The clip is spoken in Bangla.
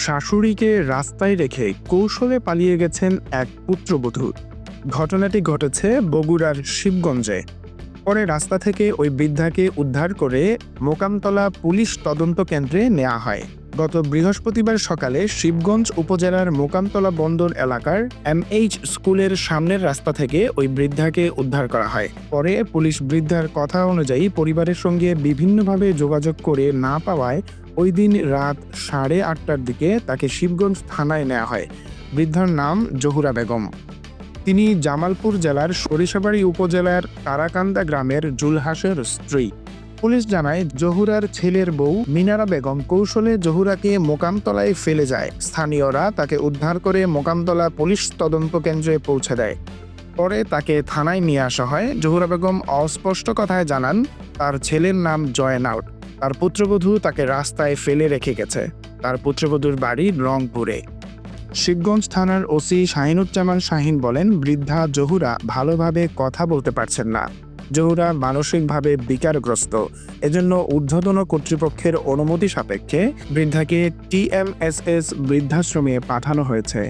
শাশুড়িকে রাস্তায় রেখে কৌশলে পালিয়ে গেছেন এক পুত্রবধূ। ঘটনাটি ঘটেছে বগুড়ার শিবগঞ্জে। পরে রাস্তা থেকে ওই বৃদ্ধাকে উদ্ধার করে মোকামতলা পুলিশ তদন্ত কেন্দ্রে নেওয়া হয়। গত বৃহস্পতিবার সকালে শিবগঞ্জ উপজেলার মোকামতলা বন্দর এলাকার MH স্কুলের সামনের রাস্তা থেকে ওই বৃদ্ধাকে উদ্ধার করা হয়। পরে পুলিশ বৃদ্ধার কথা অনুযায়ী পরিবারের সঙ্গে বিভিন্নভাবে যোগাযোগ করে না পাওয়ায় ওই দিন রাত 8:30টার দিকে তাকে শিবগঞ্জ থানায় নেওয়া হয়। বৃদ্ধার নাম জহুরা বেগম। তিনি জামালপুর জেলার সরিষাবাড়ি উপজেলার তারাকান্দা গ্রামের জুলহাসের স্ত্রী। পুলিশ জানায়, জহুরার ছেলের বউ মিনারা বেগম কৌশলে জহুরাকে মোকামতলায় ফেলে যায়। স্থানীয়রা তাকে উদ্ধার করে মোকামতলা পুলিশ তদন্ত কেন্দ্রে পৌঁছে দেয়। পরে তাকে থানায় নিয়ে আসা হয়। জহুরা বেগম অস্পষ্ট কথায় জানান, তার ছেলের নাম জয়নাল। তার পুত্রবধূ তাকে রাস্তায় ফেলে রেখে গেছে। তার পুত্রবধূর বাড়ি রংপুরে। শিবগঞ্জ থানার ওসি শাহিনুজ্জামান শাহিন বলেন, বৃদ্ধা জহুরা ভালোভাবে কথা বলতে পারছেন না। জহুরা মানসিকভাবে বিকারগ্রস্ত। এজন্য ঊর্ধ্বতন কর্তৃপক্ষের অনুমতি সাপেক্ষে বৃদ্ধাকে TMSS বৃদ্ধাশ্রমে পাঠানো হয়েছে।